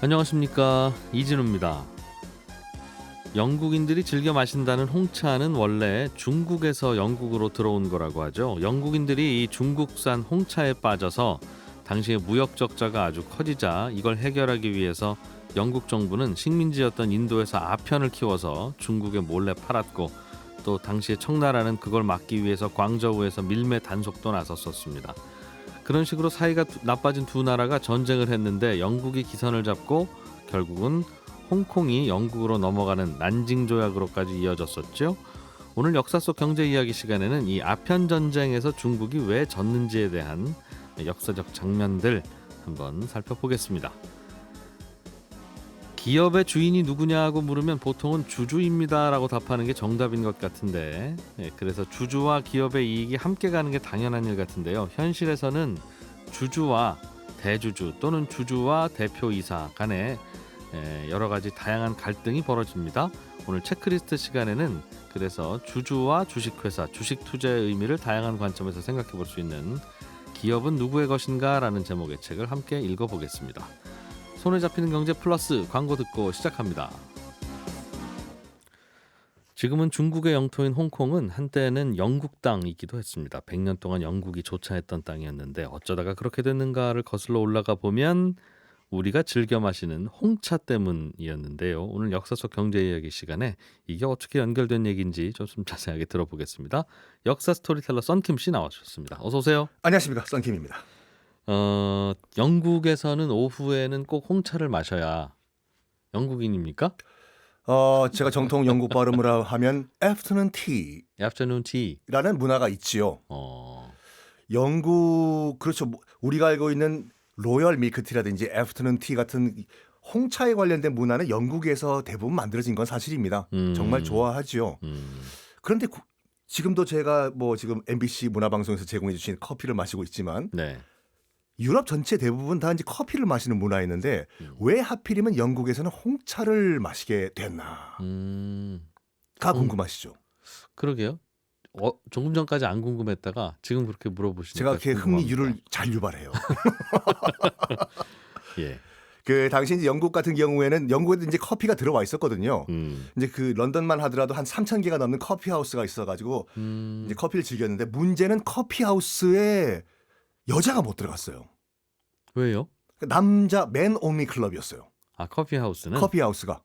안녕하십니까, 이진우입니다. 영국인들이 즐겨 마신다는 홍차는 원래 중국에서 영국으로 들어온 거라고 하죠. 영국인들이 이 중국산 홍차에 빠져서 당시에 무역 적자가 아주 커지자 이걸 해결하기 위해서 영국 정부는 식민지였던 인도에서 아편을 키워서 중국에 몰래 팔았고, 또 당시에 청나라는 그걸 막기 위해서 광저우에서 밀매 단속도 나섰었습니다. 그런 식으로 사이가 나빠진 두 나라가 전쟁을 했는데 영국이 기선을 잡고 결국은 홍콩이 영국으로 넘어가는 난징 조약으로까지 이어졌었죠. 오늘 역사 속 경제 이야기 시간에는 이 아편 전쟁에서 중국이 왜 졌는지에 대한 역사적 장면들 한번 살펴보겠습니다. 기업의 주인이 누구냐고 물으면 보통은 주주입니다라고 답하는 게 정답인 것 같은데, 그래서 주주와 기업의 이익이 함께 가는 게 당연한 일 같은데요. 현실에서는 주주와 대주주 또는 주주와 대표이사 간에 여러 가지 다양한 갈등이 벌어집니다. 오늘 체크리스트 시간에는 그래서 주주와 주식회사, 주식 투자의 의미를 다양한 관점에서 생각해 볼 수 있는 기업은 누구의 것인가 라는 제목의 책을 함께 읽어보겠습니다. 손에 잡히는 경제 플러스 광고 듣고 시작합니다. 지금은 중국의 영토인 홍콩은 한때는 영국 땅이기도 했습니다. 100년 동안 영국이 조차했던 땅이었는데 어쩌다가 그렇게 됐는가를 거슬러 올라가 보면 우리가 즐겨 마시는 홍차 때문이었는데요. 오늘 역사 속 경제 이야기 시간에 이게 어떻게 연결된 얘기인지 좀 자세하게 들어보겠습니다. 역사 스토리텔러 썬킴 씨 나와주셨습니다. 어서 오세요. 안녕하십니까, 썬킴입니다. 영국에서는 오후에는 꼭 홍차를 마셔야 영국인입니까? 제가 정통 영국 발음으로 하면 afternoon tea라는 Afternoon tea. 문화가 있지요. 어, 영국, 그렇죠. 우리가 알고 있는 로열 밀크티라든지 애프터눈 티 같은 홍차에 관련된 문화는 영국에서 대부분 만들어진 건 사실입니다. 정말 좋아하지요. 그런데 지금도 제가 지금 MBC 문화방송에서 제공해 주신 커피를 마시고 있지만 네. 유럽 전체 대부분 다 이제 커피를 마시는 문화였는데 왜 하필이면 영국에서는 홍차를 마시게 됐나가 궁금하시죠? 그러게요. 조금 전까지 안 궁금했다가 지금 그렇게 물어보시니까 제가 이렇게 궁금합니다. 흥미율을 잘 유발해요. 예. 그 당시 이제 영국 같은 경우에는 영국에도 이제 커피가 들어와 있었거든요. 이제 그 런던만 하더라도 한 3,000개가 넘는 커피 하우스가 있어가지고 이제 커피를 즐겼는데 문제는 커피 하우스에 여자가 못 들어갔어요. 왜요? 남자 맨 온리 클럽이었어요. 아, 커피 하우스는? 커피 하우스가.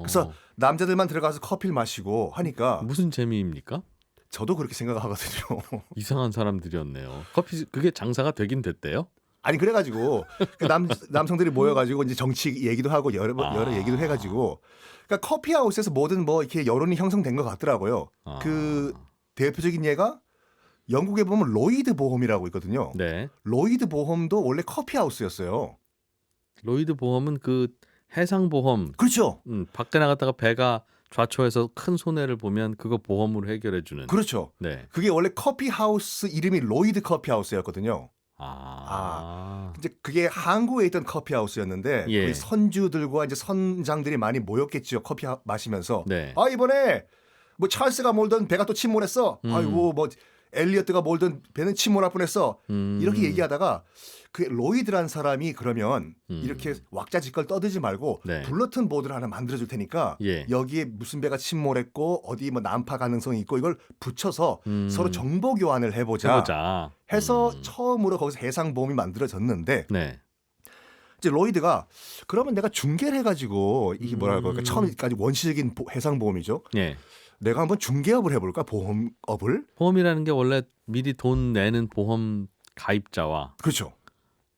그래서 남자들만 들어가서 커피를 마시고 하니까 무슨 재미입니까? 저도 그렇게 생각하거든요. 이상한 사람들이었네요. 커피 그게 장사가 되긴 됐대요? 아니 그래가지고 그 남성들이 모여가지고 이제 정치 얘기도 하고 여러 얘기도 해가지고 그러니까 커피 하우스에서 뭐든 이렇게 여론이 형성된 것 같더라고요. 그 대표적인 예가 영국에 보면 로이드 보험이라고 있거든요. 네. 로이드 보험도 원래 커피 하우스였어요. 로이드 보험은 그 해상 보험. 그렇죠. 밖에 나갔다가 배가 좌초해서 큰 손해를 보면 그거 보험으로 해결해 주는. 그렇죠. 네. 그게 원래 커피 하우스 이름이 로이드 커피 하우스였거든요. 이제 그게 한국에 있던 커피 하우스였는데 예. 그 선주들과 이제 선장들이 많이 모였겠죠. 커피 마시면서. 네. 이번에 찰스가 몰던 배가 또 침몰했어. 아이고 엘리어트가 몰던 배는 침몰할 뻔했어. 이렇게 얘기하다가 그 로이드란 사람이 그러면 이렇게 왁자지껄 떠들지 말고 네. 불러튼 보드를 하나 만들어줄 테니까 예. 여기에 무슨 배가 침몰했고 어디 난파 가능성이 있고 이걸 붙여서 서로 정보 교환을 해보자. 해서 처음으로 거기서 해상보험이 만들어졌는데 네. 이제 로이드가 그러면 내가 중개를 해가지고 이게 그러니까 처음까지 원시적인 해상보험이죠. 예. 내가 한번 중개업을 해볼까? 보험업을? 보험이라는 게 원래 미리 돈 내는 보험 가입자와 그렇죠.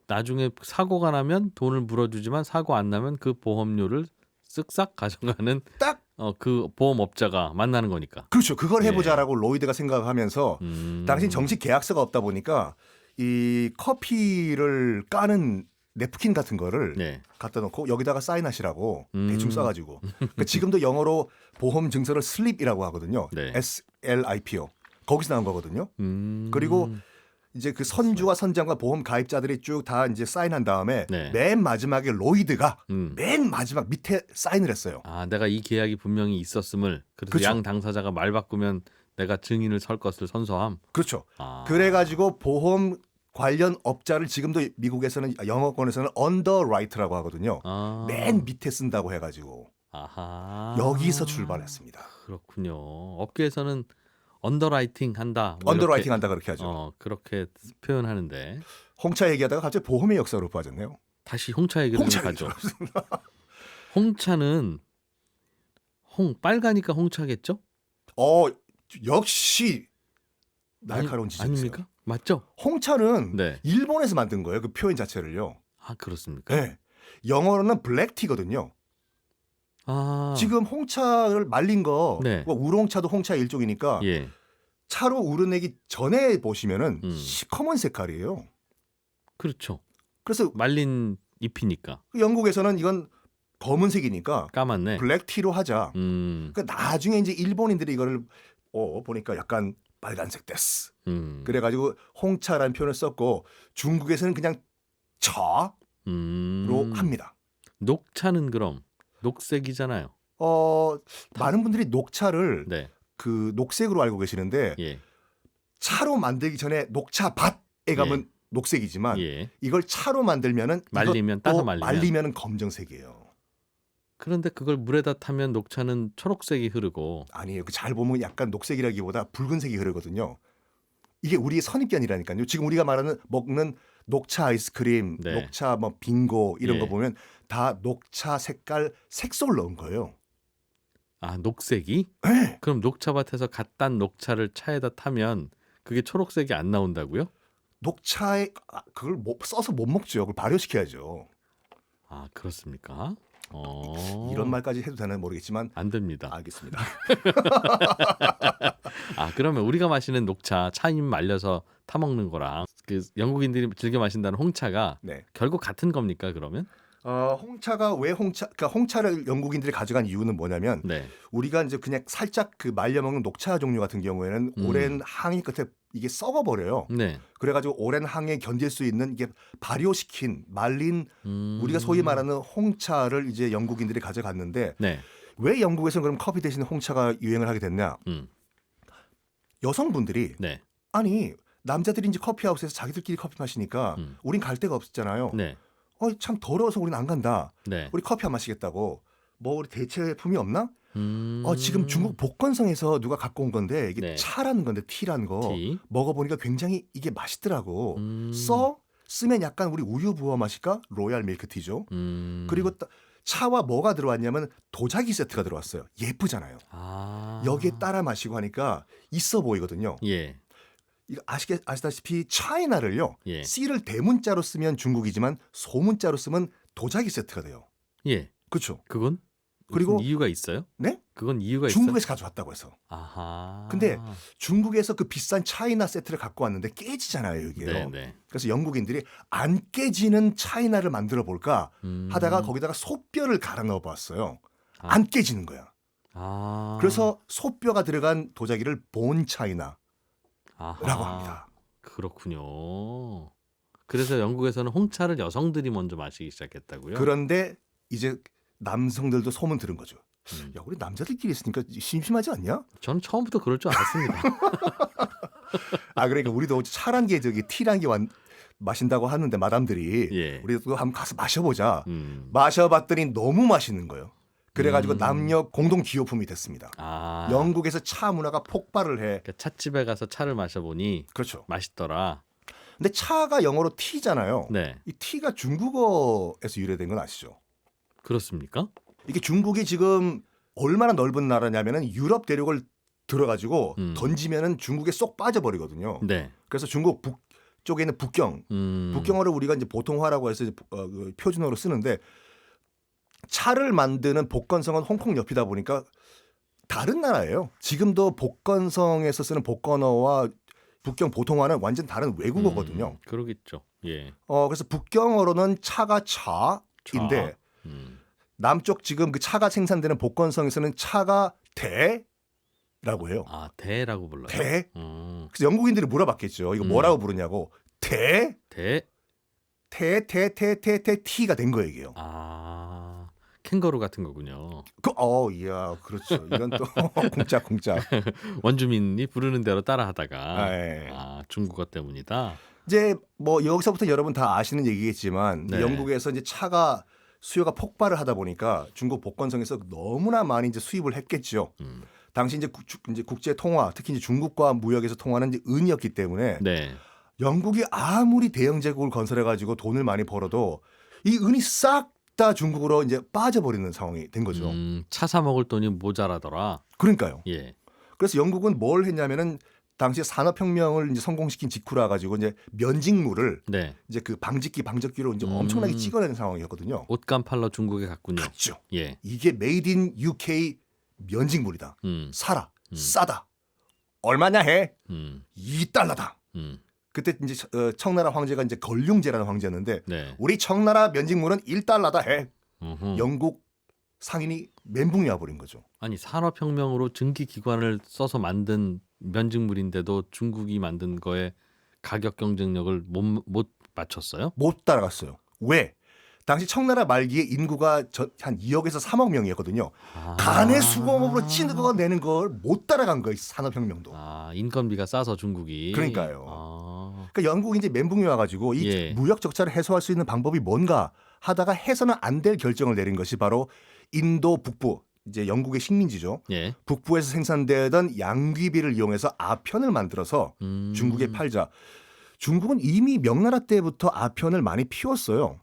나중에 사고가 나면 돈을 물어주지만 사고 안 나면 그 보험료를 쓱싹 가져가는 딱 그 보험업자가 만나는 거니까. 그렇죠. 그걸 해보자라고 로이드가 생각하면서 당시 정식 계약서가 없다 보니까 이 커피를 까는 냅킨 같은 거를 네. 갖다 놓고 여기다가 사인하시라고 대충 써가지고 그러니까 지금도 영어로 보험 증서를 슬립이라고 하거든요. 네. SLIPO 거기서 나온 거거든요. 그리고 이제 그 선주와 선장과 보험 가입자들이 쭉 다 이제 사인한 다음에 네. 맨 마지막에 로이드가 맨 마지막 밑에 사인을 했어요. 내가 이 계약이 분명히 있었음을. 그래서 그렇죠. 양 당사자가 말 바꾸면 내가 증인을 설 것을 선서함. 그렇죠. 그래가지고 보험 관련 업자를 지금도 미국에서는 영어권에서는 언더라이트라고 하거든요. 아. 맨 밑에 쓴다고 해가지고 아하. 여기서 출발했습니다. 그렇군요. 업계에서는 언더라이팅 한다. 뭐 언더라이팅 이렇게, 한다 그렇게 하죠. 그렇게 표현하는데 홍차 얘기하다가 갑자기 보험의 역사로 빠졌네요. 다시 홍차 얘기로 홍차 가죠. 얘기죠. 홍차는 빨가니까 홍차겠죠? 역시 날카로운 아니, 지적이세요. 아닙니까? 맞죠? 홍차는 네. 일본에서 만든 거예요. 그 표현 자체를요. 아, 그렇습니까? 네. 영어로는 블랙티거든요. 아. 지금 홍차를 말린 거, 네. 뭐 우롱차도 홍차의 일종이니까 예. 차로 우려내기 전에 보시면은 음. 시커먼 색깔이에요. 그렇죠. 그래서 말린 잎이니까 영국에서는 이건 검은색이니까 까맣네. 블랙티로 하자. 그러니까 나중에 이제 일본인들이 이거를 보니까 약간 빨간색 데스. 그래가지고 홍차라는 표현을 썼고 중국에서는 그냥 차로 합니다. 녹차는 그럼 녹색이잖아요. 많은 분들이 녹차를 네. 그 녹색으로 알고 계시는데 예. 차로 만들기 전에 녹차 밭에 가면 녹색이지만 예. 이걸 차로 만들면은 말리면 따서 말리면 말리면은 검정색이에요. 그런데 그걸 물에다 타면 녹차는 초록색이 흐르고 아니에요. 잘 보면 약간 녹색이라기보다 붉은색이 흐르거든요. 이게 우리의 선입견이라니까요. 지금 우리가 먹는 녹차 아이스크림, 네. 녹차 뭐 빙고 이런 예. 거 보면 다 녹차 색깔 색소를 넣은 거예요. 아, 녹색이? 네. 그럼 녹차밭에서 갓 딴 녹차를 차에다 타면 그게 초록색이 안 나온다고요? 녹차에 그걸 써서 못 먹죠. 그걸 발효시켜야죠. 아, 그렇습니까? 이런 말까지 해도 되나 모르겠지만 안 됩니다. 알겠습니다. 아, 그러면 우리가 마시는 녹차 차잎 말려서 타 먹는 거랑 그 영국인들이 즐겨 마신다는 홍차가 네. 결국 같은 겁니까, 그러면? 홍차가 왜 그러니까 홍차를 영국인들이 가져간 이유는 뭐냐면 네. 우리가 이제 그냥 살짝 그 말려 먹는 녹차 종류 같은 경우에는 오랜 항이 끝에 이게 썩어 버려요. 네. 그래가지고 오랜 항에 견딜 수 있는 이게 발효시킨 말린 우리가 소위 말하는 홍차를 이제 영국인들이 가져갔는데 네. 왜 영국에서는 그럼 커피 대신 홍차가 유행을 하게 됐냐? 여성분들이 네. 아니 남자들이 이제 커피하우스에서 자기들끼리 커피 마시니까 우린 갈 데가 없었잖아요. 네. 참 더러워서 우린 안 간다. 네. 우리 커피 안 마시겠다고. 뭐 우리 대체품이 없나? 음. 지금 중국 복건성에서 누가 갖고 온 건데 이게 네. 차라는 건데 티라는 거 티. 먹어보니까 굉장히 이게 맛있더라고. 음. 쓰면 약간 우리 우유 부어 마실까? 로얄 밀크티죠. 그리고 차와 뭐가 들어왔냐면 도자기 세트가 들어왔어요. 예쁘잖아요. 아. 여기에 따라 마시고 하니까 있어 보이거든요. 예. 이거 아시다시피 차이나를요. 예. C를 대문자로 쓰면 중국이지만 소문자로 쓰면 도자기 세트가 돼요. 예. 그렇죠. 그건 그리고 무슨 이유가 있어요? 네? 그건 이유가 있어요? 중국에서 가져왔다고 해서. 아하. 근데 중국에서 그 비싼 차이나 세트를 갖고 왔는데 깨지잖아요, 이게요. 네, 네. 그래서 영국인들이 안 깨지는 차이나를 만들어 볼까 하다가 거기다가 소뼈를 갈아 넣어 봤어요. 아. 안 깨지는 거야. 아. 그래서 소뼈가 들어간 도자기를 본 차이나라고 아하. 합니다. 그렇군요. 그래서 영국에서는 홍차를 여성들이 먼저 마시기 시작했다고요? 그런데 이제 남성들도 소문 들은 거죠. 야, 우리 남자들끼리 있으니까 심심하지 않냐? 저는 처음부터 그럴 줄 알았습니다. 그러니까 우리도 차란 게 티란 게 마신다고 하는데 마담들이 예. 우리도 한번 가서 마셔보자. 음. 마셔봤더니 너무 맛있는 거예요. 그래가지고 남녀 공동 기호품이 됐습니다. 아. 영국에서 차 문화가 폭발을 해. 그러니까 찻집에 가서 차를 마셔보니 그렇죠. 맛있더라. 근데 차가 영어로 티잖아요. 네. 이 티가 중국어에서 유래된 건 아시죠? 그렇습니까? 이게 중국이 지금 얼마나 넓은 나라냐면은 유럽 대륙을 들어가지고 던지면은 중국에 쏙 빠져버리거든요. 네. 그래서 중국 북쪽에 있는 북경, 북경어를 우리가 이제 보통화라고 해서 그 표준어로 쓰는데 차를 만드는 복건성은 홍콩 옆이다 보니까 다른 나라예요. 지금도 복건성에서 쓰는 복건어와 북경 보통화는 완전 다른 외국어거든요. 그러겠죠. 예. 그래서 북경어로는 차가 차인데 남쪽 지금 그 차가 생산되는 복건성에서는 차가 대라고 해요. 아, 대라고 불러요. 대. 그래서 영국인들이 물어봤겠죠. 이거 뭐라고 부르냐고. 대. 티가 된 거예요, 이게요. 아, 캥거루 같은 거군요. 이야, 그렇죠. 이건 또 공짜. 원주민이 부르는 대로 따라하다가 예. 중국어 때문이다. 이제 뭐 여기서부터 여러분 다 아시는 얘기겠지만 네. 영국에서 이제 차가 수요가 폭발을 하다 보니까 중국 복건성에서 너무나 많이 이제 수입을 했겠죠. 당시 이제 국제 통화, 특히 이제 중국과 무역에서 통하는 이제 은이었기 때문에 네. 영국이 아무리 대영 제국을 건설해 가지고 돈을 많이 벌어도 이 은이 싹 다 중국으로 이제 빠져버리는 상황이 된 거죠. 차 사 먹을 돈이 모자라더라. 그러니까요. 예. 그래서 영국은 뭘 했냐면은 당시 산업혁명을 이제 성공시킨 직후라 가지고 이제 면직물을 네. 이제 그 방적기로 이제 엄청나게 찍어내는 상황이었거든요. 옷감 팔러 중국에 갔군요. 그렇죠. 예. 이게 메이드 인 UK 면직물이다. 사라. 싸다. 얼마냐 해? 음. 2달러다. 그때 이제 청나라 황제가 이제 걸륭제라는 황제였는데 네. 우리 청나라 면직물은 1달러다 해. 어허. 영국 상인이 멘붕이 와버린 거죠. 아니 산업혁명으로 증기기관을 써서 만든 면직물인데도 중국이 만든 거에 가격 경쟁력을 못 맞췄어요? 못 따라갔어요. 왜? 당시 청나라 말기에 인구가 한 2억에서 3억 명이었거든요. 간의 수공업으로 찍어내는 걸 못 따라간 거예요. 산업혁명도. 인건비가 싸서 중국이. 그러니까요. 그러니까 영국이 이제 멘붕이 와가지고 이 예. 무역 적자를 해소할 수 있는 방법이 뭔가 하다가 해서는 안 될 결정을 내린 것이 바로 인도 북부, 이제 영국의 식민지죠. 예. 북부에서 생산되던 양귀비를 이용해서 아편을 만들어서 중국에 팔자. 중국은 이미 명나라 때부터 아편을 많이 피웠어요.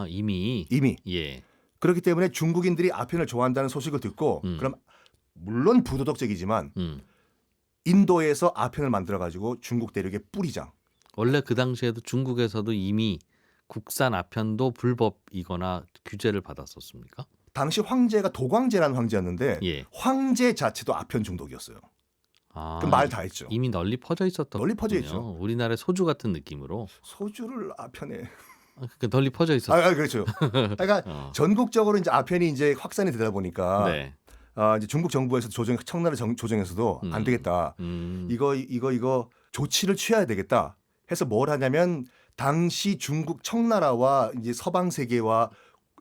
이미. 예. 그렇기 때문에 중국인들이 아편을 좋아한다는 소식을 듣고 그럼 물론 부도덕적이지만 인도에서 아편을 만들어 가지고 중국 대륙에 뿌리자. 원래 그 당시에도 중국에서도 이미 국산 아편도 불법이거나 규제를 받았었습니까? 당시 황제가 도광제라는 황제였는데 예. 황제 자체도 아편 중독이었어요. 그 말 다 했죠. 이미 널리 퍼져 있었던. 널리 퍼져 있죠. 우리나라의 소주 같은 느낌으로. 소주를 아편에. 그러니까 널리 퍼져 있었어요. 그렇죠. 그러니까 전국적으로 이제 아편이 이제 확산이 되다 보니까 네. 이제 중국 정부에서 청나라 조정에서도 안 되겠다. 이거 조치를 취해야 되겠다. 해서 뭘 하냐면 당시 중국 청나라와 이제 서방 세계와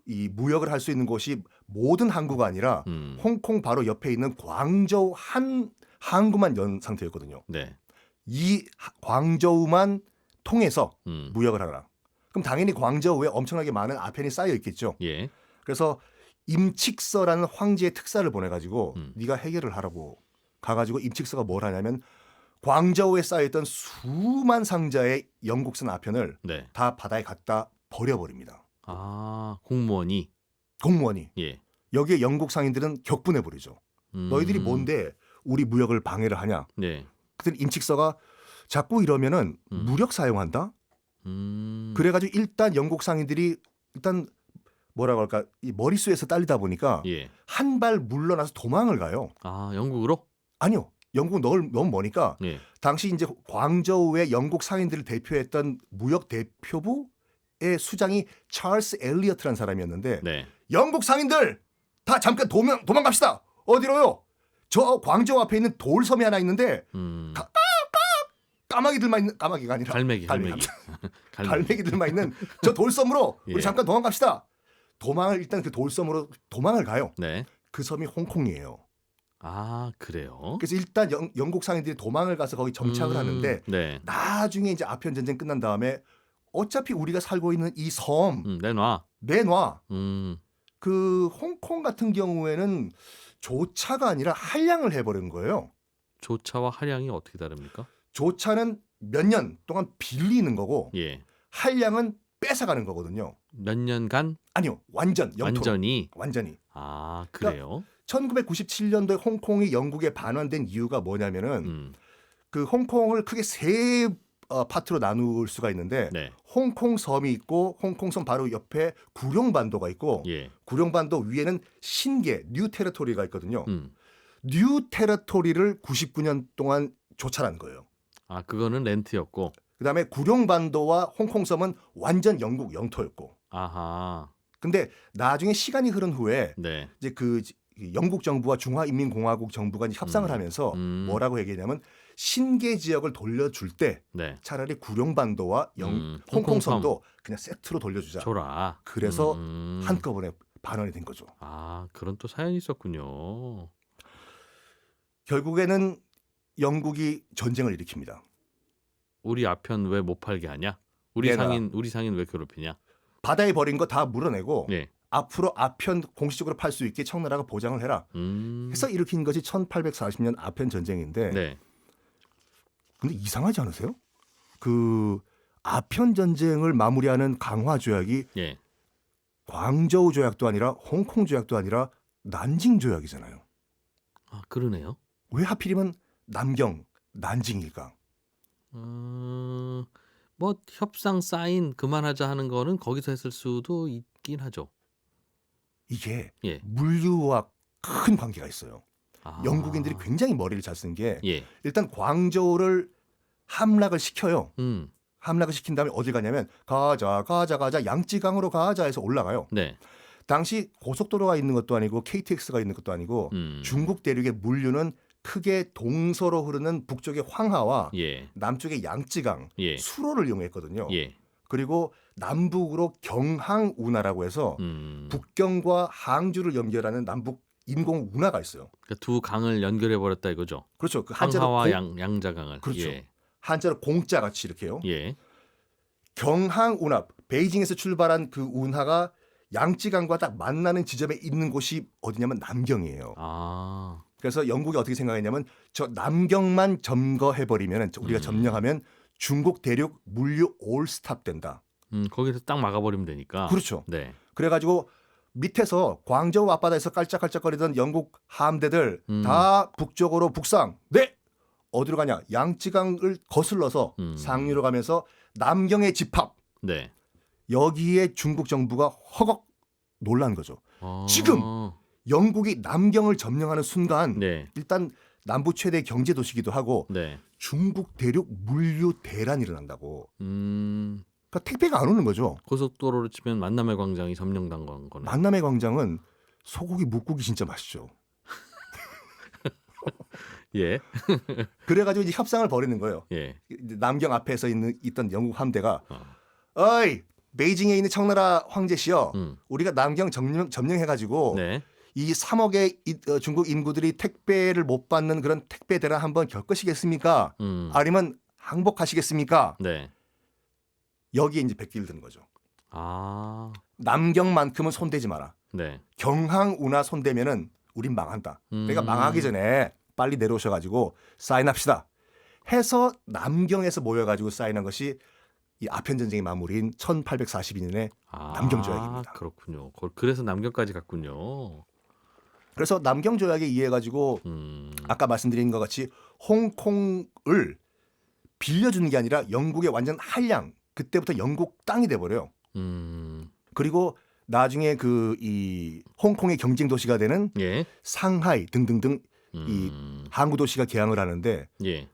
이 무역을 할 수 있는 곳이 모든 항구가 아니라 홍콩 바로 옆에 있는 광저우 한 항구만 연 상태였거든요. 네. 이 광저우만 통해서 무역을 하라. 그럼 당연히 광저우에 엄청나게 많은 아편이 쌓여 있겠죠. 예. 그래서 임칙서라는 황제의 특사를 보내가지고 네가 해결을 하라고 가가지고 임칙서가 뭘 하냐면 광저우에 쌓여있던 수만 상자의 영국산 아편을 네. 다 바다에 갖다 버려버립니다. 공무원이. 예. 여기에 영국 상인들은 격분해 버리죠. 너희들이 뭔데 우리 무역을 방해를 하냐. 네. 그때 임칙서가 자꾸 이러면은 무력 사용한다. 그래가지고 일단 영국 상인들이 일단 뭐라고 할까 이 머릿수에서 딸리다 보니까 예. 한 발 물러나서 도망을 가요. 영국으로? 아니요. 영국 너무 머니까 예. 당시 이제 광저우의 영국 상인들을 대표했던 무역 대표부의 수장이 찰스 엘리어트라는 사람이었는데 네. 영국 상인들 다 잠깐 도망갑시다. 어디로요? 저 광저우 앞에 있는 돌섬이 하나 있는데 까마귀들만 있는 까마귀가 아니라 갈매기. 갈매기들만 있는 저 돌섬으로 예. 우리 잠깐 도망갑시다. 일단 그 돌섬으로 도망을 가요. 네. 그 섬이 홍콩이에요. 그래요? 그래서 일단 영국 상인들이 도망을 가서 거기 정착을 하는데 네. 나중에 이제 아편 전쟁 끝난 다음에 어차피 우리가 살고 있는 이 섬 내놔. 그 홍콩 같은 경우에는 조차가 아니라 한량을 해버린 거예요. 조차와 한량이 어떻게 다릅니까? 조차는 몇 년 동안 빌리는 거고 예. 한량은 뺏어가는 거거든요. 몇 년간? 아니요. 영토로. 완전히. 그래요? 1997년도에 홍콩이 영국에 반환된 이유가 뭐냐면은 그 홍콩을 크게 세 파트로 나눌 수가 있는데 네. 홍콩 섬이 있고 홍콩 섬 바로 옆에 구룡반도가 있고 예. 구룡반도 위에는 신계 뉴 테리토리가 있거든요. 뉴 테리토리를 99년 동안 조차한 거예요. 그거는 렌트였고. 그다음에 구룡반도와 홍콩 섬은 완전 영국 영토였고. 근데 나중에 시간이 흐른 후에 네. 이제 그 영국 정부와 중화인민공화국 정부가 이제 협상을 하면서 뭐라고 얘기했냐면 신계 지역을 돌려줄 때 네. 차라리 구룡반도와 홍콩 섬도 그냥 세트로 돌려주자. 줘라. 그래서 한꺼번에 반환이 된 거죠. 그런 또 사연이 있었군요. 결국에는 영국이 전쟁을 일으킵니다. 우리 아편 왜 못 팔게 하냐? 내놔라. 우리 상인 왜 괴롭히냐? 바다에 버린 거 다 물어내고 예. 앞으로 아편 공식적으로 팔 수 있게 청나라가 보장을 해라. 해서 일으킨 것이 1840년 아편 전쟁인데 네. 근데 이상하지 않으세요? 그 아편 전쟁을 마무리하는 강화 조약이 예. 광저우 조약도 아니라 홍콩 조약도 아니라 난징 조약이잖아요. 아, 그러네요. 왜 하필이면 남경, 난징일까? 뭐 협상 사인 그만하자 하는 거는 거기서 했을 수도 있긴 하죠. 이게 예. 물류와 큰 관계가 있어요. 아. 영국인들이 굉장히 머리를 잘 쓴 게 예. 일단 광저우를 함락을 시켜요. 함락을 시킨 다음에 어딜 가냐면 가자 양쯔강으로 가자 해서 올라가요. 네. 당시 고속도로가 있는 것도 아니고 KTX가 있는 것도 아니고 중국 대륙의 물류는 크게 동서로 흐르는 북쪽의 황하와 예. 남쪽의 양쯔강, 예. 수로를 이용했거든요. 예. 그리고 남북으로 경항운하라고 해서 북경과 항주를 연결하는 남북 인공 운하가 있어요. 그러니까 두 강을 연결해 버렸다 이거죠. 그렇죠. 그 황하와 양자강을. 그렇죠. 예. 한자로 공자 같이 이렇게요. 예. 경항운하, 베이징에서 출발한 그 운하가 양쯔강과 딱 만나는 지점에 있는 곳이 어디냐면 남경이에요. 아. 그래서 영국이 어떻게 생각했냐면 저 남경만 점거해버리면 우리가 점령하면 중국 대륙 물류 올스탑 된다. 거기서 딱 막아버리면 되니까. 그렇죠. 네. 그래가지고 밑에서 광저우 앞바다에서 깔짝깔짝거리던 영국 함대들 다 북쪽으로 북상. 네. 어디로 가냐? 양쯔강을 거슬러서 상류로 가면서 남경의 집합. 네. 여기에 중국 정부가 허걱 놀란 거죠. 지금 영국이 남경을 점령하는 순간 네. 일단 남부 최대 경제 도시기도 하고 네. 중국 대륙 물류 대란이 일어난다고. 그러니까 택배가 안 오는 거죠. 고속도로로 치면 만남의 광장이 점령당한 거네. 만남의 광장은 소고기 묵국이 진짜 맛있죠. 예. 그래가지고 이제 협상을 벌이는 거예요. 예. 남경 앞에서 있던 영국 함대가 어이 베이징에 있는 청나라 황제시여 우리가 남경 점령해가지고 네. 이 3억의 중국 인구들이 택배를 못 받는 그런 택배 대란 한번 겪으시겠습니까? 아니면 항복하시겠습니까? 네. 여기에 이제 백기를 드는 거죠. 아. 남경만큼은 손대지 마라. 네. 경항운하 손대면은 우린 망한다. 그러니까 망하기 전에 빨리 내려오셔가지고 사인합시다. 해서 남경에서 모여가지고 사인한 것이 이 아편 전쟁의 마무리인 1842년의 남경 조약입니다. 그렇군요. 그래서 남경까지 갔군요. 그래서 남경 조약에 의해가지고 아까 말씀드린 것 같이 홍콩을 빌려주는 게 아니라 영국의 완전 한량. 그때부터 영국 땅이 돼버려요. 그리고 나중에 이 홍콩의 경쟁 도시가 되는 예. 상하이 등등등 이 항구 도시가 개항을 하는데 예.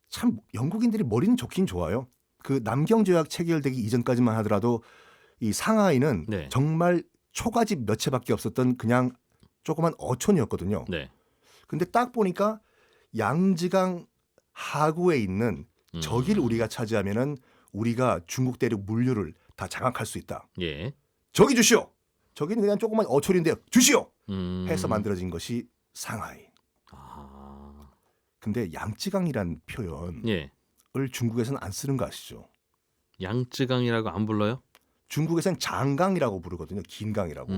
참 영국인들이 머리는 좋긴 좋아요. 그 남경 조약 체결되기 이전까지만 하더라도 이 상하이는 네. 정말 초가집 몇 채밖에 없었던 그냥 조그만 어촌이었거든요. 네. 근데 딱 보니까 양쯔강 하구에 있는 저기를 우리가 차지하면은 우리가 중국 대륙 물류를 다 장악할 수 있다. 예. 저기 주시오. 저기는 그냥 조그만 어촌인데요. 주시오. 해서 음. 만들어진 것이 상하이. 근데 양쯔강이란 표현을 예. 중국에서는 안 쓰는 거 아시죠? 양쯔강이라고 안 불러요? 중국에서는 장강이라고 부르거든요. 긴 강이라고.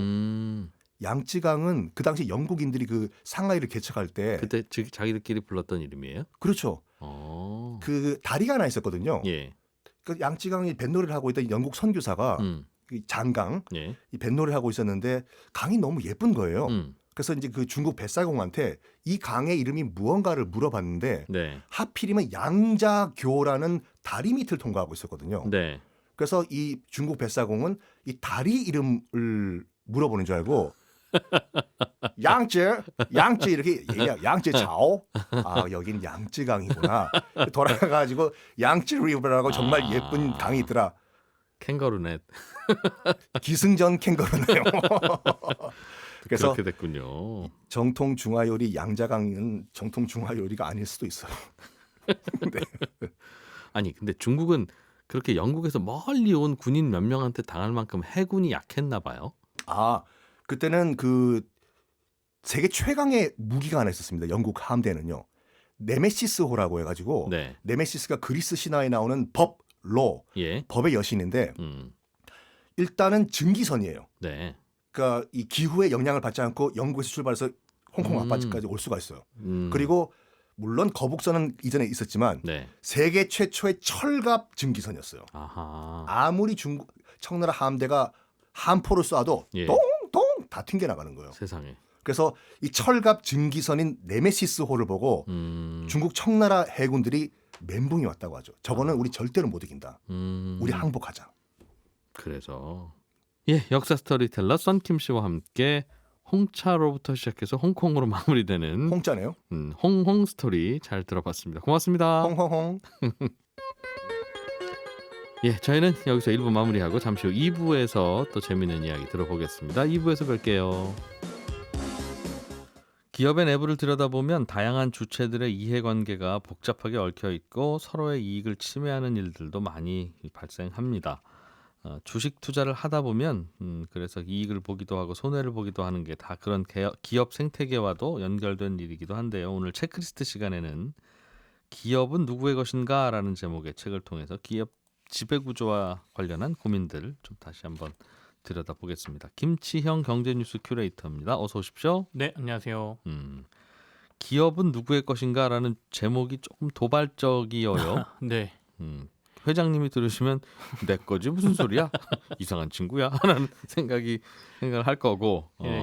양쯔강은 그 당시 영국인들이 그 상하이를 개척할 때 그때 자기들끼리 불렀던 이름이에요? 그렇죠. 그 다리가 하나 있었거든요. 예. 그 양쯔강이 뱃놀이를 하고 있던 영국 선교사가 이 장강 예. 이 뱃놀이를 하고 있었는데 강이 너무 예쁜 거예요. 그래서 이제 그 중국 뱃사공한테 이 강의 이름이 무언가를 물어봤는데 네. 하필이면 양자교라는 다리 밑을 통과하고 있었거든요. 네. 그래서 이 중국 뱃사공은 이 다리 이름을 물어보는 줄 알고 양쯔 이렇게 얘기해요. 양쯔 차오. 아 여긴 양쯔강이구나. 돌아가가지고 양쯔 리버라고 정말 예쁜 강이 있더라. 캥거루넷. 기승전 캥거루네요. 그래서 그렇게 됐군요. 정통 중화 요리 양자강은 정통 중화 요리가 아닐 수도 있어요. 네. 아니 근데 중국은 그렇게 영국에서 멀리 온 군인 몇 명한테 당할 만큼 해군이 약했나 봐요. 아 그때는 그 세계 최강의 무기가 하나 있었습니다. 영국 함대는요. 네메시스호라고 해가지고 네. 네메시스가 그리스 신화에 나오는 법, 로, 예. 법의 여신인데 음. 일단은 증기선이에요. 네. 그러니까 이 기후의 영향을 받지 않고 영국에서 출발해서 홍콩 앞바다까지 올 수가 있어요. 그리고 물론 거북선은 이전에 있었지만 네. 세계 최초의 철갑 증기선이었어요. 아하. 아무리 중국 청나라 함대가 함포를 쏴도 예. 똥똥 다 튕겨나가는 거예요. 세상에. 그래서 이 철갑 증기선인 네메시스호를 보고 중국 청나라 해군들이 멘붕이 왔다고 하죠. 저거는 우리 절대로 못 이긴다. 우리 항복하자. 그래서 예, 역사 스토리텔러 썬킴 씨와 함께 홍차로부터 시작해서 홍콩으로 마무리되는 홍짜네요. 홍홍 스토리 잘 들어봤습니다. 고맙습니다. 홍홍홍. 예, 저희는 여기서 1부 마무리하고 잠시 후 2부에서 또 재미있는 이야기 들어보겠습니다. 2부에서 뵐게요. 기업의 내부를 들여다보면 다양한 주체들의 이해관계가 복잡하게 얽혀 있고 서로의 이익을 침해하는 일들도 많이 발생합니다. 주식 투자를 하다 보면 그래서 이익을 보기도 하고 손해를 보기도 하는 게 다 그런 기업 생태계와도 연결된 일이기도 한데요. 오늘 체크리스트 시간에는 기업은 누구의 것인가? 라는 제목의 책을 통해서 기업 지배구조와 관련한 고민들 좀 다시 한번 들여다보겠습니다. 김치형 경제뉴스 큐레이터입니다. 어서 오십시오. 네, 안녕하세요. 기업은 누구의 것인가? 라는 제목이 조금 도발적이어요. 네. 회장님이 들으시면 내 거지 무슨 소리야? 이상한 친구야? 라는 생각을 할 거고 네.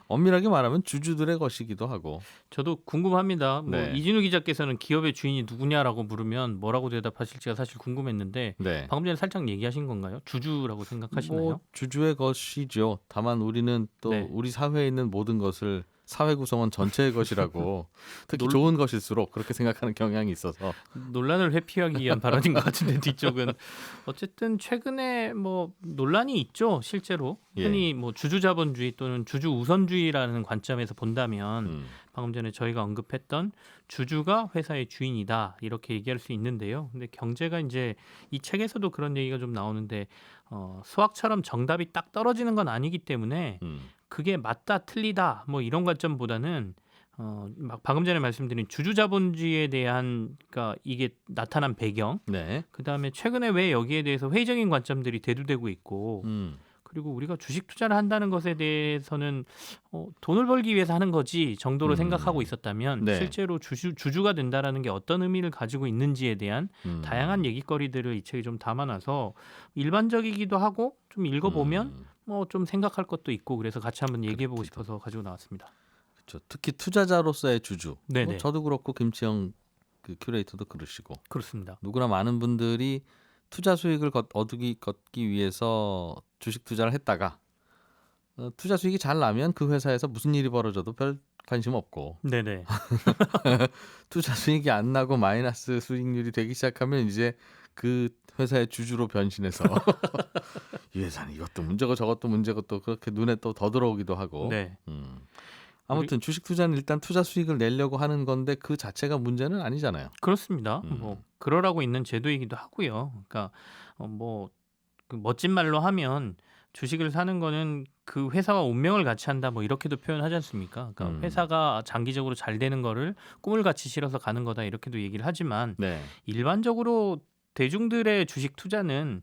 엄밀하게 말하면 주주들의 것이기도 하고. 저도 궁금합니다. 뭐 네. 이진우 기자께서는 기업의 주인이 누구냐라고 물으면 뭐라고 대답하실지가 사실 궁금했는데 네. 방금 전에 살짝 얘기하신 건가요? 주주라고 생각하시나요? 뭐 주주의 것이죠. 다만 우리는 또 네. 우리 사회에 있는 모든 것을 사회 구성원 전체의 것이라고 특히 놀- 좋은 것일수록 그렇게 생각하는 경향이 있어서 논란을 회피하기 위한 발언인 것 같은데 뒤쪽은 어쨌든 최근에 뭐 논란이 있죠. 실제로 예. 흔히 뭐 주주자본주의 또는 주주 우선주의라는 관점에서 본다면 방금 전에 저희가 언급했던 주주가 회사의 주인이다 이렇게 얘기할 수 있는데요. 근데 경제가 이제 이 책에서도 그런 얘기가 좀 나오는데 수학처럼 정답이 딱 떨어지는 건 아니기 때문에 그게 맞다 틀리다 뭐 이런 관점보다는 막 방금 전에 말씀드린 주주자본주의에 대한 그러니까 이게 나타난 배경 네. 그다음에 최근에 왜 여기에 대해서 회의적인 관점들이 대두되고 있고 그리고 우리가 주식 투자를 한다는 것에 대해서는 돈을 벌기 위해서 하는 거지 정도로 생각하고 있었다면 네. 실제로 주주가 된다라는 게 어떤 의미를 가지고 있는지에 대한 다양한 얘기거리들을 이 책에 좀 담아놔서 일반적이기도 하고 좀 읽어보면 뭐 좀 생각할 것도 있고 그래서 같이 한번 얘기해보고 싶어서 가지고 나왔습니다. 그렇죠. 특히 투자자로서의 주주. 네네. 뭐 저도 그렇고 김치영 그 큐레이터도 그러시고 그렇습니다. 누구나 많은 분들이 투자 수익을 얻기 위해서 주식 투자를 했다가 투자 수익이 잘 나면 그 회사에서 무슨 일이 벌어져도 별 관심 없고 네네. 투자 수익이 안 나고 마이너스 수익률이 되기 시작하면 이제 그 회사의 주주로 변신해서 이 회사는 이것도 문제고 저것도 문제고 또 그렇게 눈에 또 더 들어오기도 하고. 네. 아무튼 주식 투자는 일단 투자 수익을 내려고 하는 건데 그 자체가 문제는 아니잖아요. 그렇습니다. 뭐 그러라고 있는 제도이기도 하고요. 그러니까 뭐 그 멋진 말로 하면 주식을 사는 거는 그 회사와 운명을 같이 한다 뭐 이렇게도 표현하지 않습니까? 그러니까 회사가 장기적으로 잘 되는 거를 꿈을 같이 실어서 가는 거다 이렇게도 얘기를 하지만 네. 일반적으로 대중들의 주식 투자는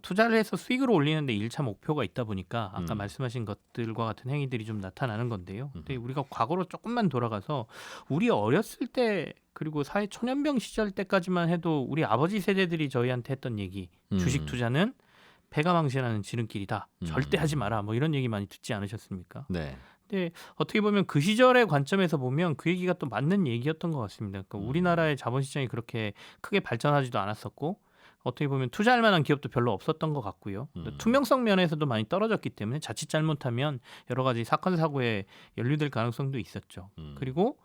투자를 해서 수익을 올리는데 1차 목표가 있다 보니까 아까 말씀하신 것들과 같은 행위들이 좀 나타나는 건데요. 근데 우리가 과거로 조금만 돌아가서 우리 어렸을 때 그리고 사회 초년병 시절 때까지만 해도 우리 아버지 세대들이 저희한테 했던 얘기 주식 투자는 배가 망신하는 지름길이다. 절대 하지 마라. 뭐 이런 얘기 많이 듣지 않으셨습니까? 네. 근데 어떻게 보면 그 시절의 관점에서 보면 그 얘기가 또 맞는 얘기였던 것 같습니다. 그러니까 우리나라의 자본시장이 그렇게 크게 발전하지도 않았었고 어떻게 보면 투자할 만한 기업도 별로 없었던 것 같고요. 투명성 면에서도 많이 떨어졌기 때문에 자칫 잘못하면 여러 가지 사건 사고에 연루될 가능성도 있었죠. 그리고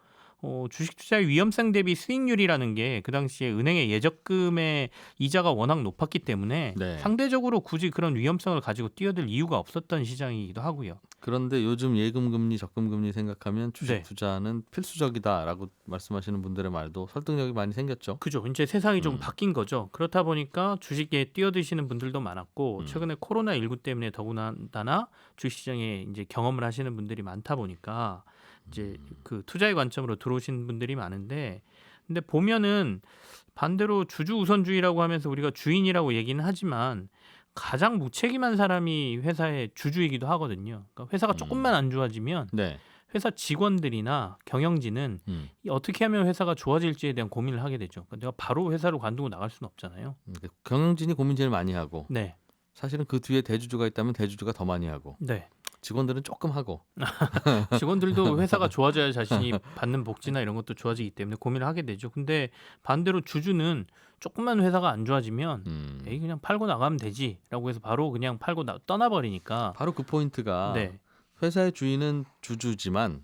주식 투자의 위험성 대비 수익률이라는 게 그 당시에 은행의 예적금의 이자가 워낙 높았기 때문에 네. 상대적으로 굳이 그런 위험성을 가지고 뛰어들 이유가 없었던 시장이기도 하고요. 그런데 요즘 예금 금리, 적금 금리 생각하면 주식 네. 투자는 필수적이다라고 말씀하시는 분들의 말도 설득력이 많이 생겼죠. 그죠. 이제 세상이 좀 바뀐 거죠. 그렇다 보니까 주식에 뛰어드시는 분들도 많았고 최근에 코로나19 때문에 더군다나 주식시장에 이제 경험을 하시는 분들이 많다 보니까 이제 그 투자의 관점으로 들어오신 분들이 많은데 근데 보면은 반대로 주주 우선주의라고 하면서 우리가 주인이라고 얘기는 하지만 가장 무책임한 사람이 회사의 주주이기도 하거든요. 그러니까 회사가 조금만 안 좋아지면 네. 회사 직원들이나 경영진은 이 어떻게 하면 회사가 좋아질지에 대한 고민을 하게 되죠. 그러니까 내가 바로 회사를 관두고 나갈 수는 없잖아요. 경영진이 고민 제일 많이 하고 네, 사실은 그 뒤에 대주주가 있다면 대주주가 더 많이 하고 네. 직원들은 조금 하고. 직원들도 회사가 좋아져야 자신이 받는 복지나 이런 것도 좋아지기 때문에 고민을 하게 되죠. 근데 반대로 주주는 조금만 회사가 안 좋아지면 에이 그냥 팔고 나가면 되지라고 해서 바로 그냥 팔고 떠나버리니까. 바로 그 포인트가 네, 회사의 주인은 주주지만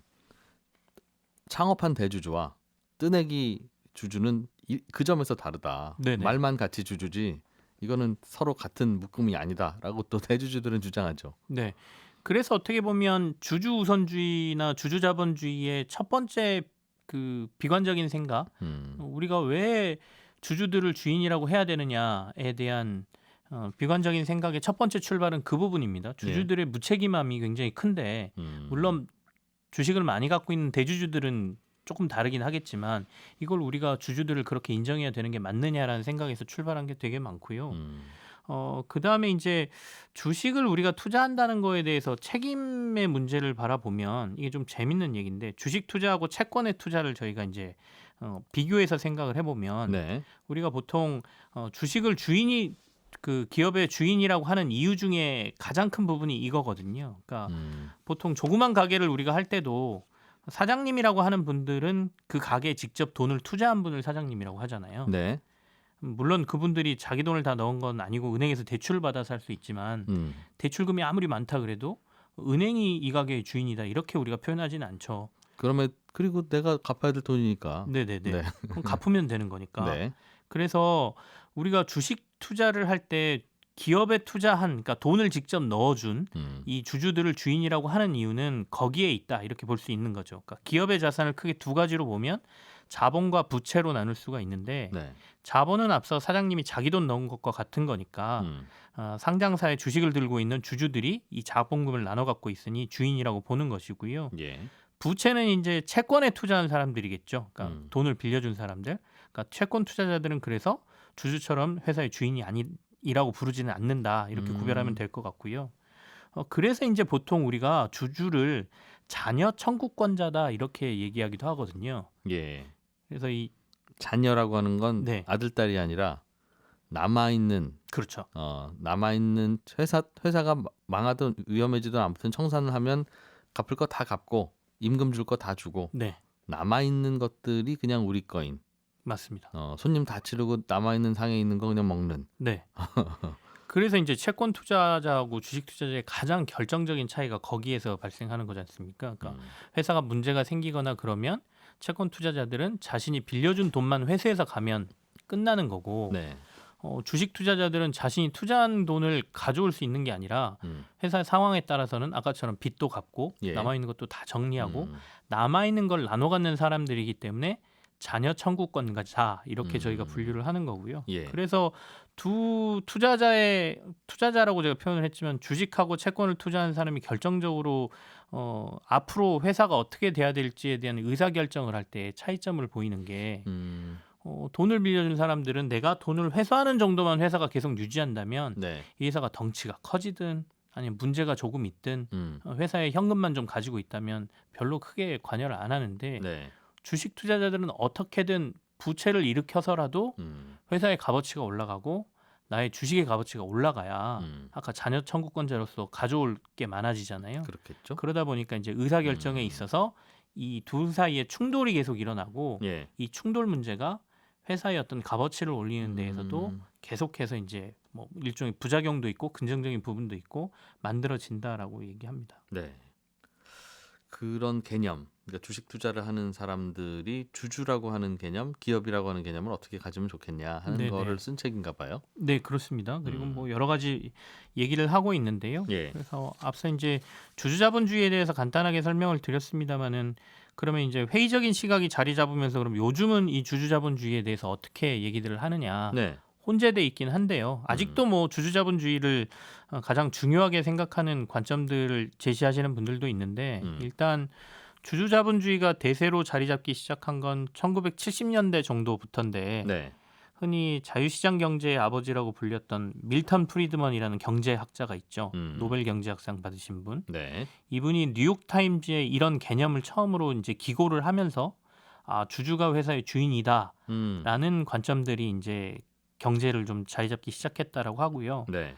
창업한 대주주와 뜨내기 주주는 그 점에서 다르다. 네네. 말만 같이 주주지 이거는 서로 같은 묶음이 아니다라고 또 대주주들은 주장하죠. 네. 그래서 어떻게 보면 주주 우선주의나 주주 자본주의의 첫 번째 그 비관적인 생각, 우리가 왜 주주들을 주인이라고 해야 되느냐에 대한 비관적인 생각의 첫 번째 출발은 그 부분입니다. 주주들의 무책임함이 굉장히 큰데 물론 주식을 많이 갖고 있는 대주주들은 조금 다르긴 하겠지만 이걸 우리가 주주들을 그렇게 인정해야 되는 게 맞느냐라는 생각에서 출발한 게 되게 많고요. 그다음에 이제 주식을 우리가 투자한다는 거에 대해서 책임의 문제를 바라보면 이게 좀 재밌는 얘기인데 주식 투자하고 채권의 투자를 저희가 이제 비교해서 생각을 해보면 네. 우리가 보통 주식을 주인이 그 기업의 주인이라고 하는 이유 중에 가장 큰 부분이 이거거든요. 그러니까 보통 조그만 가게를 우리가 할 때도 사장님이라고 하는 분들은 그 가게에 직접 돈을 투자한 분을 사장님이라고 하잖아요. 네. 물론 그분들이 자기 돈을 다 넣은 건 아니고 은행에서 대출을 받아서 할 수 있지만 대출금이 아무리 많다 그래도 은행이 이 가게의 주인이다 이렇게 우리가 표현하지는 않죠. 그러면 그리고 내가 갚아야 될 돈이니까. 네네네. 네. 그럼 갚으면 되는 거니까. 네. 그래서 우리가 주식 투자를 할 때 기업에 투자한 그러니까 돈을 직접 넣어준 이 주주들을 주인이라고 하는 이유는 거기에 있다 이렇게 볼 수 있는 거죠. 그러니까 기업의 자산을 크게 두 가지로 보면 자본과 부채로 나눌 수가 있는데 네. 자본은 앞서 사장님이 자기 돈 넣은 것과 같은 거니까 상장사의 주식을 들고 있는 주주들이 이 자본금을 나눠 갖고 있으니 주인이라고 보는 것이고요. 예. 부채는 이제 채권에 투자한 사람들이겠죠. 그러니까 돈을 빌려준 사람들. 그러니까 채권 투자자들은 그래서 주주처럼 회사의 주인이 아니라고 부르지는 않는다. 이렇게 구별하면 될 것 같고요. 그래서 이제 보통 우리가 주주를 자녀 청구권자다 이렇게 얘기하기도 하거든요. 예. 그래서 이 자녀라고 하는 건 네. 아들 딸이 아니라 남아 있는 그렇죠. 남아 있는 회사가 망하든 위험해지든 아무튼 청산을 하면 갚을 거 다 갚고 임금 줄 거 다 주고 네, 남아 있는 것들이 그냥 우리 거인. 맞습니다. 손님 다 치르고 남아 있는 상에 있는 거 그냥 먹는. 네. 그래서 이제 채권 투자자하고 주식 투자자의 가장 결정적인 차이가 거기에서 발생하는 거지 않습니까? 그러니까 회사가 문제가 생기거나 그러면 채권 투자자들은 자신이 빌려준 돈만 회수해서 가면 끝나는 거고 네. 주식 투자자들은 자신이 투자한 돈을 가져올 수 있는 게 아니라 회사의 상황에 따라서는 아까처럼 빚도 갚고 예. 남아있는 것도 다 정리하고 남아있는 걸 나눠 갖는 사람들이기 때문에 자녀 청구권자 이렇게 저희가 분류를 하는 거고요. 예. 그래서 두 투자자라고 제가 표현을 했지만 주식하고 채권을 투자한 사람이 결정적으로 앞으로 회사가 어떻게 돼야 될지에 대한 의사결정을 할 때 차이점을 보이는 게 돈을 빌려준 사람들은 내가 돈을 회수하는 정도만 회사가 계속 유지한다면 네. 이 회사가 덩치가 커지든 아니면 문제가 조금 있든 회사에 현금만 좀 가지고 있다면 별로 크게 관여를 안 하는데 네. 주식 투자자들은 어떻게든 부채를 일으켜서라도 회사의 값어치가 올라가고 나의 주식의 값어치가 올라가야 아까 자녀 청구권자로서 가져올 게 많아지잖아요. 그렇겠죠. 그러다 보니까 이제 의사결정에 있어서 이 둘 사이에 충돌이 계속 일어나고 예. 이 충돌 문제가 회사의 어떤 값어치를 올리는 데에서도 계속해서 이제 뭐 일종의 부작용도 있고 긍정적인 부분도 있고 만들어진다라고 얘기합니다. 네. 그런 개념, 그러니까 주식 투자를 하는 사람들이 주주라고 하는 개념, 기업이라고 하는 개념을 어떻게 가지면 좋겠냐 하는 네네. 거를 쓴 책인가 봐요. 네, 그렇습니다. 그리고 뭐 여러 가지 얘기를 하고 있는데요. 예. 그래서 앞서 이제 주주자본주의에 대해서 간단하게 설명을 드렸습니다만은 그러면 이제 회의적인 시각이 자리 잡으면서 그럼 요즘은 이 주주자본주의에 대해서 어떻게 얘기들을 하느냐 네. 혼재돼 있긴 한데요. 아직도 뭐 주주자본주의를 가장 중요하게 생각하는 관점들을 제시하시는 분들도 있는데 일단 주주자본주의가 대세로 자리 잡기 시작한 건 1970년대 정도부터인데 네. 흔히 자유시장 경제의 아버지라고 불렸던 밀턴 프리드먼이라는 경제학자가 있죠. 노벨 경제학상 받으신 분. 네. 이분이 뉴욕타임즈에 이런 개념을 처음으로 이제 기고를 하면서 주주가 회사의 주인이다라는 관점들이 이제 경제를 좀 자리 잡기 시작했다라고 하고요. 네.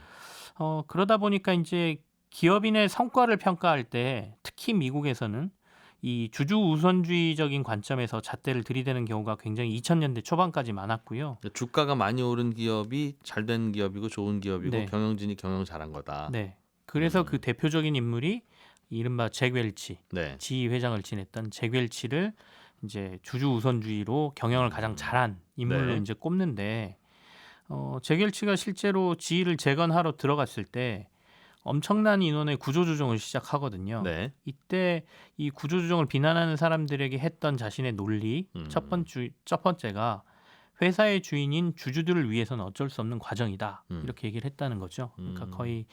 그러다 보니까 이제 기업인의 성과를 평가할 때 특히 미국에서는 이 주주 우선주의적인 관점에서 잣대를 들이대는 경우가 굉장히 2000년대 초반까지 많았고요. 주가가 많이 오른 기업이 잘된 기업이고 좋은 기업이고 네. 경영진이 경영 잘한 거다. 네. 그래서 그 대표적인 인물이 이른바 잭 웰치, 네. 지휘 회장을 지냈던 잭 웰치를 이제 주주 우선주의로 경영을 가장 잘한 인물로 네. 이제 꼽는데 잭 웰치가 실제로 지휘를 재건하러 들어갔을 때 엄청난 인원의 구조조정을 시작하거든요. 네. 이때 이 구조조정을 비난하는 사람들에게 했던 자신의 논리 첫 번째가 회사의 주인인 주주들을 위해서는 어쩔 수 없는 과정이다. 이렇게 얘기를 했다는 거죠. 그러니까 거의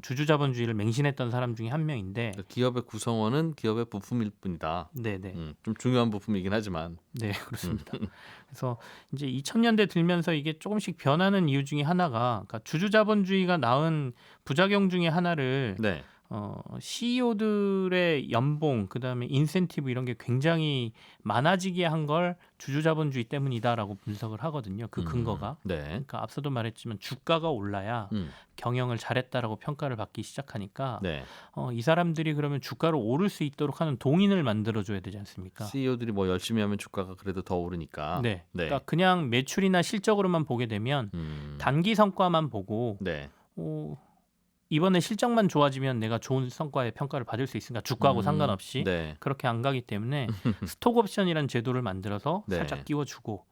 주주자본주의를 맹신했던 사람 중에 한 명인데 기업의 구성원은 기업의 부품일 뿐이다. 네네. 좀 중요한 부품이긴 하지만. 네, 그렇습니다. 그래서 이제 2000년대 들면서 이게 조금씩 변하는 이유 중에 하나가 그러니까 주주자본주의가 낳은 부작용 중에 하나를 네. CEO들의 연봉 그다음에 인센티브 이런 게 굉장히 많아지게 한 걸 주주자본주의 때문이다라고 분석을 하거든요. 그 근거가. 네. 그러니까 앞서도 말했지만 주가가 올라야 경영을 잘했다라고 평가를 받기 시작하니까 네. 이 사람들이 그러면 주가를 오를 수 있도록 하는 동인을 만들어줘야 되지 않습니까? CEO들이 뭐 열심히 하면 주가가 그래도 더 오르니까. 네. 네. 그러니까 그냥 매출이나 실적으로만 보게 되면 단기 성과만 보고 네. 이번에 실적만 좋아지면 내가 좋은 성과의 평가를 받을 수 있으니까 주가하고 상관없이 네. 그렇게 안 가기 때문에 스톡 옵션이라는 제도를 만들어서 네. 살짝 끼워주고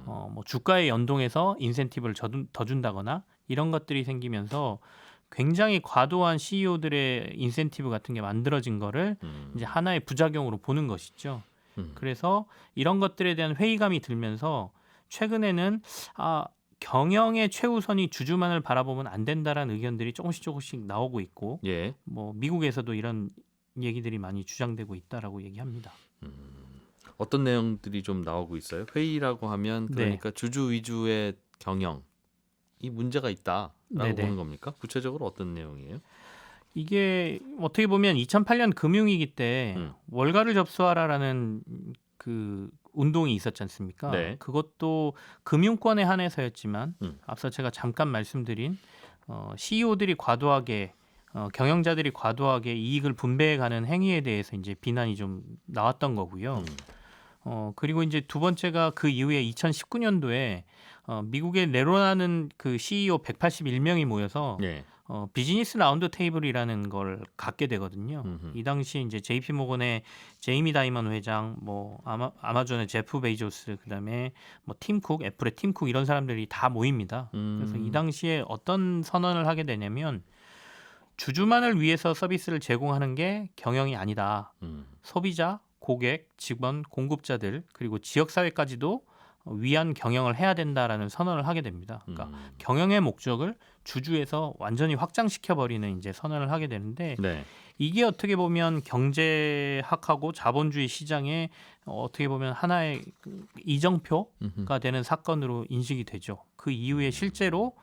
뭐 주가에 연동해서 인센티브를 더 준다거나 이런 것들이 생기면서 굉장히 과도한 CEO들의 인센티브 같은 게 만들어진 거를 이제 하나의 부작용으로 보는 것이죠. 그래서 이런 것들에 대한 회의감이 들면서 최근에는 경영의 최우선이 주주만을 바라보면 안 된다라는 의견들이 조금씩 나오고 있고 예. 뭐 미국에서도 이런 얘기들이 많이 주장되고 있다라고 얘기합니다. 어떤 내용들이 좀 나오고 있어요? 회의라고 하면 그러니까 주주 위주의 경영 이 문제가 있다라고 네네. 보는 겁니까? 구체적으로 어떤 내용이에요? 이게 어떻게 보면 2008년 금융위기 때 월가를 접수하라라는 그 운동이 있었지 않습니까? 네. 그것도 금융권에 한해서였지만 앞서 제가 잠깐 말씀드린 CEO들이 과도하게 경영자들이 과도하게 이익을 분배해가는 행위에 대해서 이제 비난이 좀 나왔던 거고요. 그리고 이제 두 번째가 그 이후에 2019년도에 미국의 레로나는 그 CEO 181명이 모여서 예. 비즈니스 라운드 테이블이라는 걸 갖게 되거든요. 이 당시에 이제 JP 모건의 제이미 다이먼 회장, 뭐 아마존의 제프 베이조스, 그다음에 뭐 팀 쿡, 애플의 팀 쿡 이런 사람들이 다 모입니다. 그래서 이 당시에 어떤 선언을 하게 되냐면 주주만을 위해서 서비스를 제공하는 게 경영이 아니다. 소비자, 고객, 직원, 공급자들 그리고 지역 사회까지도 위한 경영을 해야 된다라는 선언을 하게 됩니다. 그러니까 경영의 목적을 주주에서 완전히 확장시켜 버리는 이제 선언을 하게 되는데 네. 이게 어떻게 보면 경제학하고 자본주의 시장에 어떻게 보면 하나의 이정표가 되는 사건으로 인식이 되죠. 그 이후에 실제로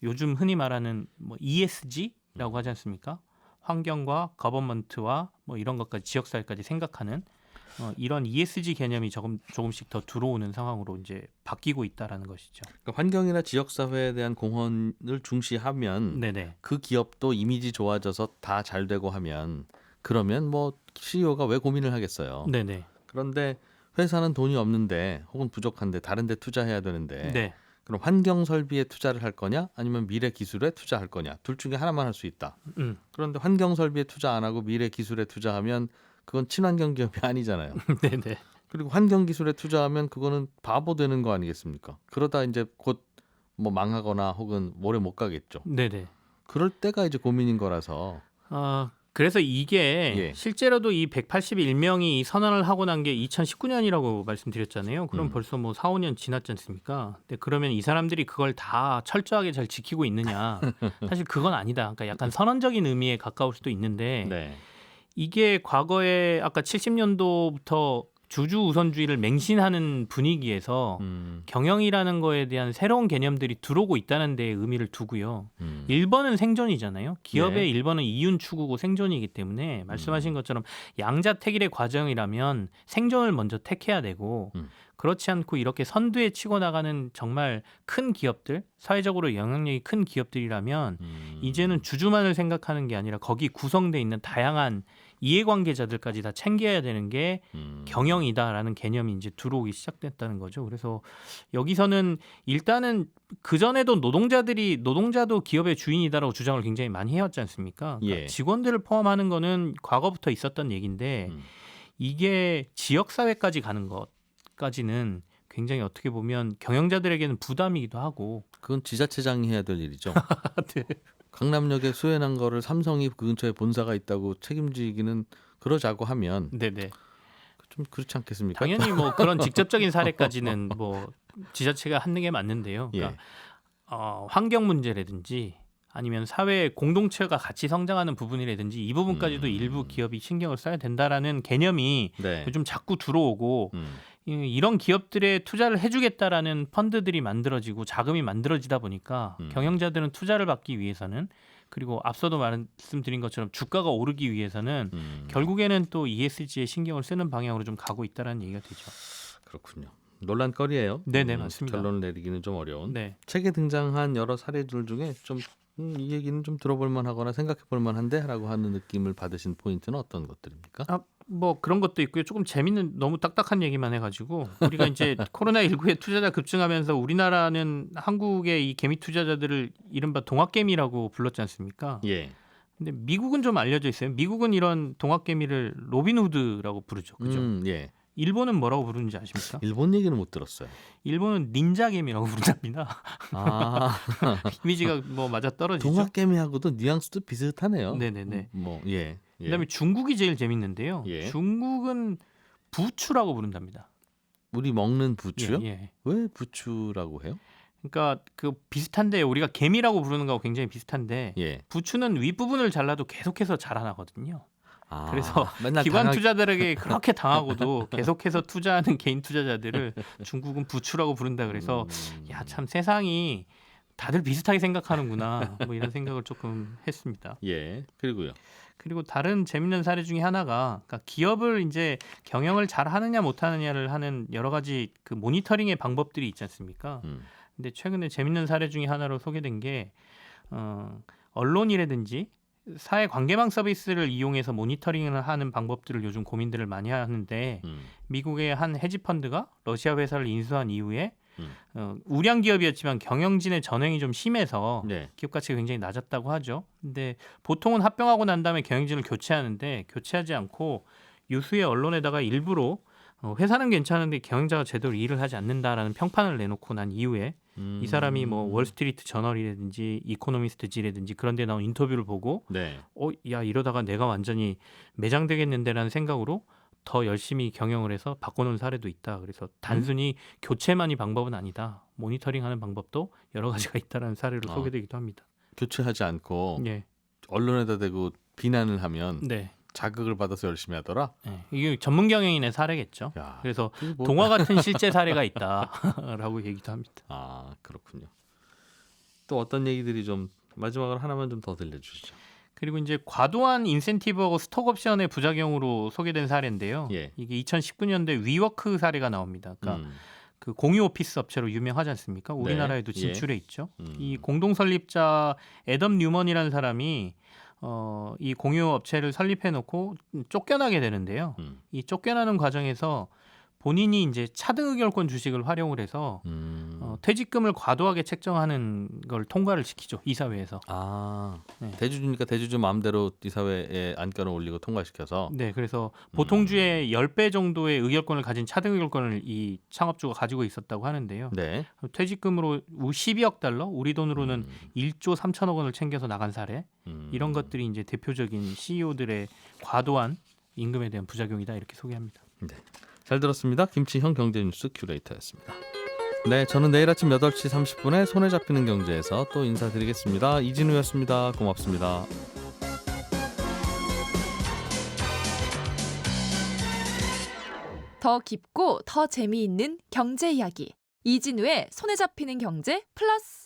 요즘 흔히 말하는 뭐 ESG라고 하지 않습니까? 환경과 거버먼트와 뭐 이런 것까지 지역 사회까지 생각하는 이런 ESG 개념이 조금씩 더 들어오는 상황으로 이제 바뀌고 있다라는 것이죠. 그러니까 환경이나 지역 사회에 대한 공헌을 중시하면 네네. 그 기업도 이미지 좋아져서 다 잘 되고 하면 그러면 뭐 CEO가 왜 고민을 하겠어요. 네네. 그런데 회사는 돈이 없는데 혹은 부족한데 다른 데 투자해야 되는데 네. 그럼 환경 설비에 투자를 할 거냐 아니면 미래 기술에 투자할 거냐 둘 중에 하나만 할 수 있다. 그런데 환경 설비에 투자 안 하고 미래 기술에 투자하면 그건 친환경 기업이 아니잖아요. 네네. 그리고 환경 기술에 투자하면 그거는 바보 되는 거 아니겠습니까? 그러다 이제 곧 뭐 망하거나 혹은 오래 못 가겠죠. 네네. 그럴 때가 이제 고민인 거라서. 그래서 이게 예. 실제로도 이 181명이 선언을 하고 난 게 2019년이라고 말씀드렸잖아요. 그럼 벌써 뭐 4, 5년 지났지 않습니까? 근데 그러면 이 사람들이 그걸 다 철저하게 잘 지키고 있느냐? 사실 그건 아니다. 그러니까 약간 선언적인 의미에 가까울 수도 있는데 네. 이게 과거에 아까 70년도부터 주주 우선주의를 맹신하는 분위기에서 경영이라는 거에 대한 새로운 개념들이 들어오고 있다는 데에 의미를 두고요. 1번은 생존이잖아요. 기업의 네. 1번은 이윤 추구고 생존이기 때문에 말씀하신 것처럼 양자택일의 과정이라면 생존을 먼저 택해야 되고 그렇지 않고 이렇게 선두에 치고 나가는 정말 큰 기업들, 사회적으로 영향력이 큰 기업들이라면 이제는 주주만을 생각하는 게 아니라 거기 구성돼 있는 다양한 이해관계자들까지 다 챙겨야 되는 게 경영이다라는 개념이 이제 들어오기 시작됐다는 거죠. 그래서 여기서는 일단은 그 전에도 노동자도 기업의 주인이다라고 주장을 굉장히 많이 해왔지 않습니까? 그러니까 예. 직원들을 포함하는 거는 과거부터 있었던 얘기인데 이게 지역 사회까지 가는 것까지는 굉장히 어떻게 보면 경영자들에게는 부담이기도 하고. 그건 지자체장이 해야 될 일이죠. 네. 강남역에 수해난 거를 삼성이 그 근처에 본사가 있다고 책임지기는 그러자고 하면 네네. 좀 그렇지 않겠습니까? 당연히 뭐 그런 직접적인 사례까지는 뭐 지자체가 하는 게 맞는데요. 그러니까 환경 문제라든지 아니면 사회 공동체가 같이 성장하는 부분이라든지 이 부분까지도 일부 기업이 신경을 써야 된다라는 개념이 네. 요즘 자꾸 들어오고 이런 기업들에 투자를 해주겠다라는 펀드들이 만들어지고 자금이 만들어지다 보니까 경영자들은 투자를 받기 위해서는 그리고 앞서도 말씀드린 것처럼 주가가 오르기 위해서는 결국에는 또 ESG에 신경을 쓰는 방향으로 좀 가고 있다라는 얘기가 되죠. 그렇군요. 논란거리예요. 네네, 맞습니다. 결론을 내리기는 좀 어려운. 네. 책에 등장한 여러 사례들 중에 좀 이 얘기는 좀 들어볼 만하거나 생각해 볼 만한데라고 하는 느낌을 받으신 포인트는 어떤 것들입니까? 뭐 그런 것도 있고요. 조금 재밌는 너무 딱딱한 얘기만 해가지고 우리가 이제 코로나19에 투자자 급증하면서 우리나라는 한국의 이 개미 투자자들을 이른바 동학개미라고 불렀지 않습니까? 예. 근데 미국은 좀 알려져 있어요. 미국은 이런 동학개미를 로빈후드라고 부르죠. 그죠? 예. 일본은 뭐라고 부르는지 아십니까? 일본 얘기는 못 들었어요. 일본은 닌자개미라고 부른답니다. 아, 이미지가 뭐 맞아 떨어지죠. 동학개미하고도 뉘앙스도 비슷하네요. 네네네. 예. 그다음에 중국이 제일 재밌는데요. 예. 중국은 부추라고 부른답니다. 우리 먹는 부추요? 예. 왜 부추라고 해요? 그러니까 그 비슷한데 우리가 개미라고 부르는 거하고 굉장히 비슷한데 예. 부추는 윗부분을 잘라도 계속해서 자라나거든요. 아, 그래서 맨날 기관 투자들에게 그렇게 당하고도 계속해서 투자하는 개인 투자자들을 중국은 부추라고 부른다 그래서 야, 참 세상이 다들 비슷하게 생각하는구나 뭐 이런 생각을 조금 했습니다. 예. 그리고요. 그리고 다른 재밌는 사례 중에 하나가 그러니까 기업을 이제 경영을 잘 하느냐 못 하느냐를 하는 여러 가지 그 모니터링의 방법들이 있지 않습니까? 근데 최근에 재밌는 사례 중에 하나로 소개된 게 언론이라든지 사회 관계망 서비스를 이용해서 모니터링을 하는 방법들을 요즘 고민들을 많이 하는데 미국의 한 헤지펀드가 러시아 회사를 인수한 이후에 우량 기업이었지만 경영진의 전횡이 좀 심해서 네. 기업 가치가 굉장히 낮았다고 하죠. 근데 보통은 합병하고 난 다음에 경영진을 교체하는데 교체하지 않고 유수의 언론에다가 일부러 회사는 괜찮은데 경영자가 제대로 일을 하지 않는다라는 평판을 내놓고 난 이후에 이 사람이 뭐 월스트리트 저널이라든지 이코노미스트지라든지 그런 데 나온 인터뷰를 보고 네. 야 이러다가 내가 완전히 매장되겠는데라는 생각으로 더 열심히 경영을 해서 바꿔놓은 사례도 있다. 그래서 단순히 교체만이 방법은 아니다. 모니터링하는 방법도 여러 가지가 있다라는 사례로 소개되기도 합니다. 교체하지 않고 예. 언론에다 대고 비난을 하면 네. 자극을 받아서 열심히 하더라. 네. 이게 전문 경영인의 사례겠죠. 야, 그래서 뭐... 동화 같은 실제 사례가 있다라고 얘기도 합니다. 아 그렇군요. 또 어떤 얘기들이 좀 마지막으로 하나만 좀 더 들려주시죠. 그리고 이제 과도한 인센티브하고 스톡 옵션의 부작용으로 소개된 사례인데요. 예. 이게 2019년도에 위워크 사례가 나옵니다. 그러니까 그 공유 오피스 업체로 유명하지 않습니까? 우리나라에도 진출해 있죠. 이 공동 설립자 애덤 뉴먼이라는 사람이 이 공유 업체를 설립해 놓고 쫓겨나게 되는데요. 이 쫓겨나는 과정에서 본인이 이제 차등 의결권 주식을 활용을 해서 퇴직금을 과도하게 책정하는 걸 통과를 시키죠. 이사회에서. 네. 대주주니까 대주주 마음대로 이사회에 안건을 올리고 통과시켜서. 네, 그래서 보통주의 10배 정도의 의결권을 가진 차등 의결권을 이 창업주가 가지고 있었다고 하는데요. 네. 퇴직금으로 12억 달러, 우리 돈으로는 1조 3천억 원을 챙겨서 나간 사례. 이런 것들이 이제 대표적인 CEO들의 과도한 임금에 대한 부작용이다 이렇게 소개합니다. 네. 잘 들었습니다. 김치형 경제뉴스 큐레이터였습니다. 네, 저는 내일 아침 8시 30분에 손에 잡히는 경제에서 또 인사드리겠습니다. 이진우였습니다. 고맙습니다. 더 깊고 더 재미있는 경제 이야기. 이진우의 손에 잡히는 경제 플러스.